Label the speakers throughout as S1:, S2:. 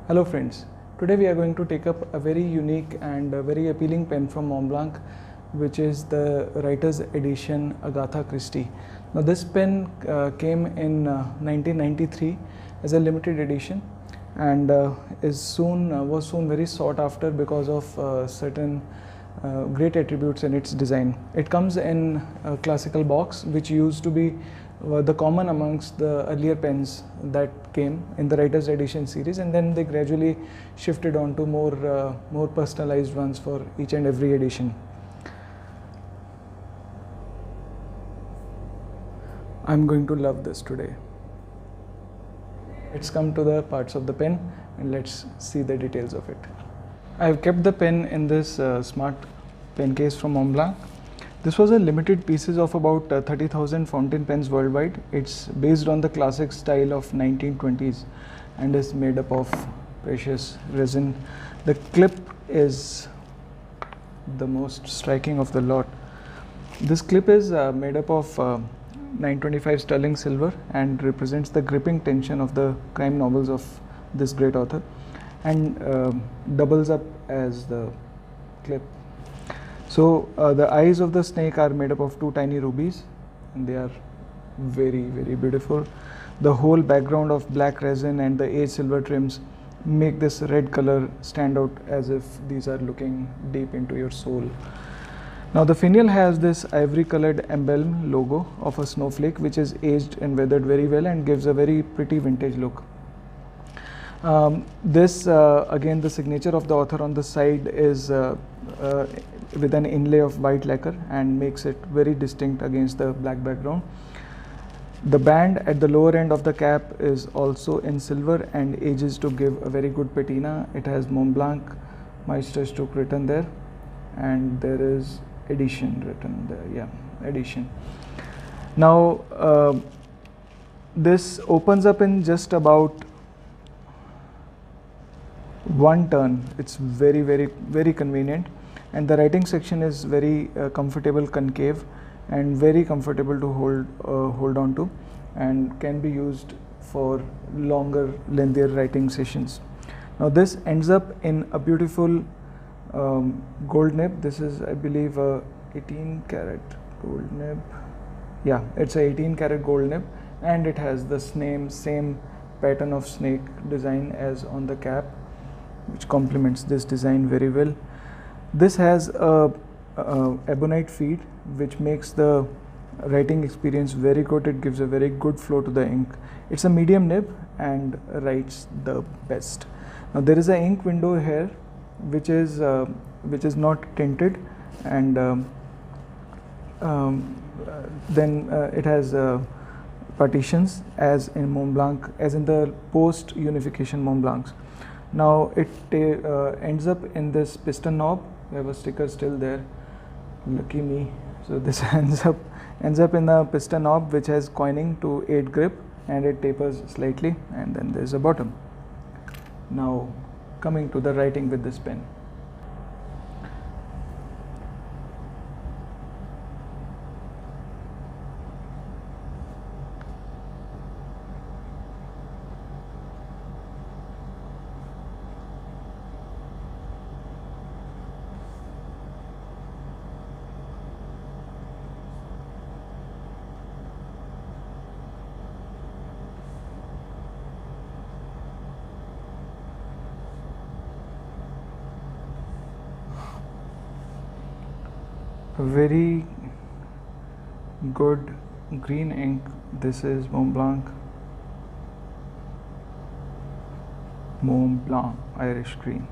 S1: Hello friends, today we are going to take up a very unique and a very appealing pen from Montblanc, which is the writer's edition Agatha Christie. Now this pen came in 1993 as a limited edition and was soon very sought after because of certain great attributes in its design. It comes in a classical box, which used to be the common amongst the earlier pens that came in the writer's edition series, and then they gradually shifted on to more personalized ones for each and every edition. I'm going to love this today. Let's come to the parts of the pen and let's see the details of it. I've kept the pen in this smart pen case from Montblanc. This was a limited pieces of about 30,000 fountain pens worldwide. It's based on the classic style of 1920s and is made up of precious resin. The clip is the most striking of the lot. This clip is made up of 925 sterling silver and represents the gripping tension of the crime novels of this great author, and doubles up as the clip. So the eyes of the snake are made up of two tiny rubies, and they are very beautiful. The whole background of black resin and the aged silver trims make this red color stand out as if these are looking deep into your soul. Now the finial has this ivory colored emblem logo of a snowflake, which is aged and weathered very well and gives a very pretty vintage look. Again, the signature of the author on the side is with an inlay of white lacquer and makes it very distinct against the black background. The band at the lower end of the cap is also in silver and ages to give a very good patina. It has Montblanc Meisterstroke written there, and there is edition written there. Yeah, edition. Now this opens up in just about one turn. It's very convenient, and the writing section is very comfortable concave and very comfortable to hold on to, and can be used for longer, lengthier writing sessions. Now this ends up in a beautiful gold nib. This is, I believe, a 18 karat gold nib. Yeah, it's a 18 karat gold nib, and it has the same pattern of snake design as on the cap, which complements this design very well. This has a ebonite feed, which makes the writing experience very good. It gives a very good flow to the ink. It's a medium nib and writes the best. Now there is an ink window here, which is not tinted, and then it has partitions as in Montblanc, as in the post unification Montblancs. Now it ends up in this piston knob. We have a sticker still there, lucky me. So this ends up in the piston knob, which has coining to aid grip, and it tapers slightly, and then there's a bottom. Now coming to the writing with this pen. A very good green ink. This is Montblanc Irish green.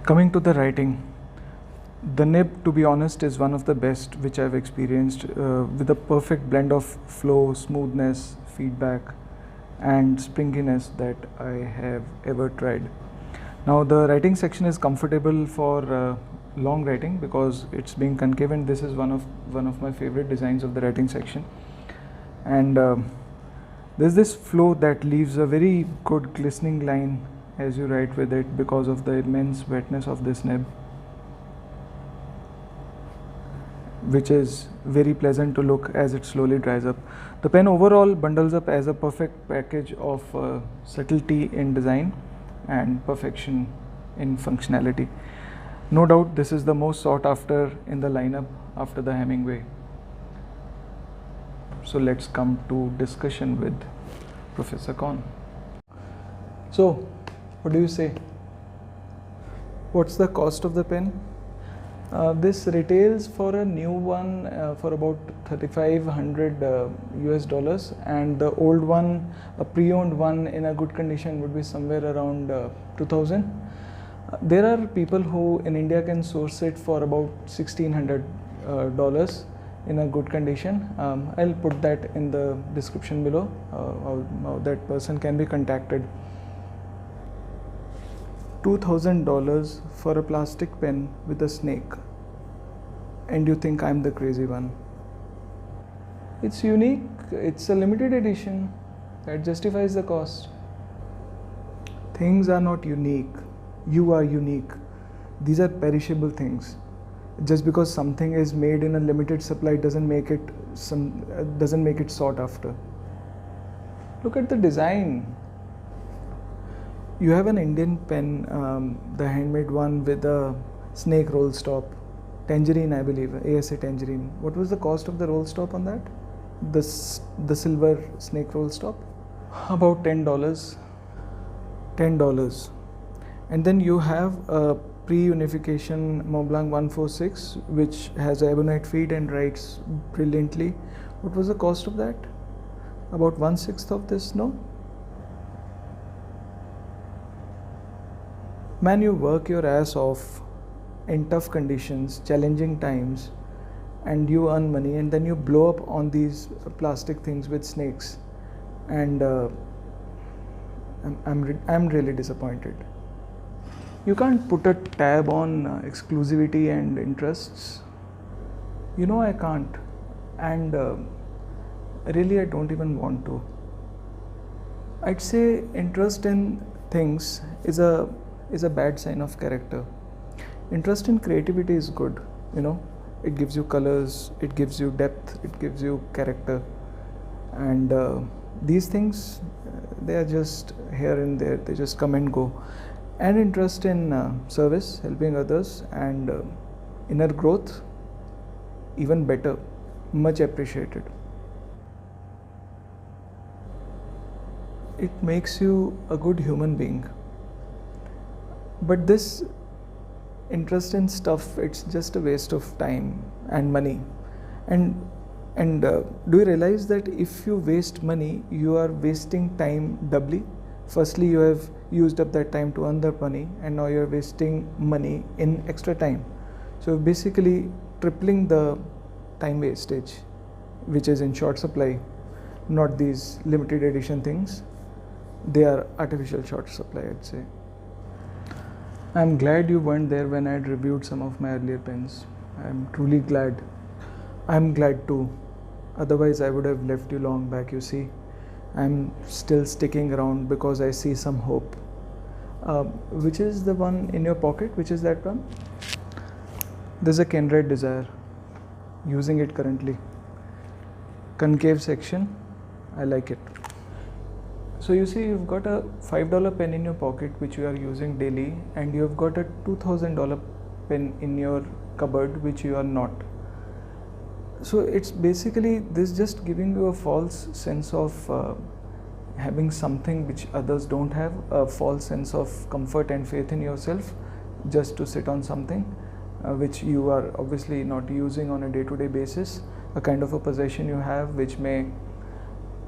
S1: Coming to the writing, the nib, to be honest, is one of the best which I've experienced, with a perfect blend of flow, smoothness, feedback, and springiness that I have ever tried. Now the writing section is comfortable for long writing because it's being concave, and this is one of my favorite designs of the writing section. And there's this flow that leaves a very good glistening line as you write with it because of the immense wetness of this nib, which is very pleasant to look as it slowly dries up. The pen overall bundles up as a perfect package of subtlety in design and perfection in functionality. No doubt this is the most sought after in the lineup after the Hemingway. So let's come to discussion with Professor Khan. So what do you say? What's the cost of the pen? This retails for a new one for about $3,500 US, and the old one, a pre-owned one in a good condition, would be somewhere around 2,000. There are people who in India can source it for about $1,600 in a good condition. I'll put that in the description below, how that person can be contacted. $2,000 for a plastic pen with a snake, and you think I'm the crazy one. It's unique, it's a limited edition, that justifies the cost. Things are not unique, you are unique. These are perishable things. Just because something is made in a limited supply doesn't make it sought after. Look at the design. You have an Indian pen, the handmade one with a snake roll stop, tangerine, I believe, ASA tangerine. What was the cost of the roll stop on that? The silver snake roll stop? About $10. $10. And then you have a pre-unification Montblanc 146, which has an ebonite feed and writes brilliantly. What was the cost of that? About 1/6 of this, no? Man, you work your ass off in tough conditions, challenging times, and you earn money, and then you blow up on these plastic things with snakes, and I'm really disappointed. You can't put a tab on exclusivity and interests. You know I can't, and really I don't even want to. I'd say interest in things is a bad sign of character. Interest in creativity is good, you know. It gives you colors, it gives you depth, it gives you character, and these things, they are just here and there, they just come and go. And interest in service, helping others, and inner growth, even better, much appreciated. It makes you a good human being. But this interest in stuff, it's just a waste of time and money. And do you realize that if you waste money, you are wasting time doubly? Firstly, you have used up that time to earn the money, and now you are wasting money in extra time. So basically tripling the time wastage, which is in short supply, not these limited edition things. They are artificial short supply, I'd say. I'm glad you weren't there when I had reviewed some of my earlier pens. I'm truly glad. I'm glad too. Otherwise, I would have left you long back, you see. I'm still sticking around because I see some hope. Which is the one in your pocket? Which is that one? There's a Kenred Desire. Using it currently. Concave section. I like it. So you see, you've got a $5 pen in your pocket which you are using daily, and you've got a $2,000 pen in your cupboard which you are not. So it's basically this just giving you a false sense of having something which others don't have, a false sense of comfort and faith in yourself just to sit on something which you are obviously not using on a day-to-day basis, a kind of a possession you have which may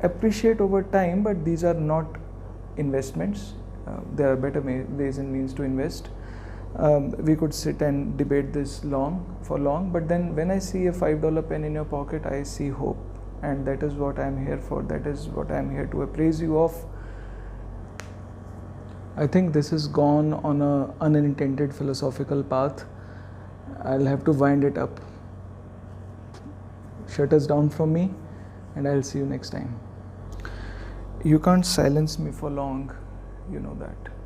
S1: appreciate over time, but these are not investments. There are better ways and means to invest. We could sit and debate this for long, but then when I see a $5 pen in your pocket, I see hope, and that is what I am here for. That is what I am here to appraise you of. I think this has gone on a unintended philosophical path. I'll have to wind it up. Shutters down from me, and I'll see you next time. You can't silence me for long, you know that.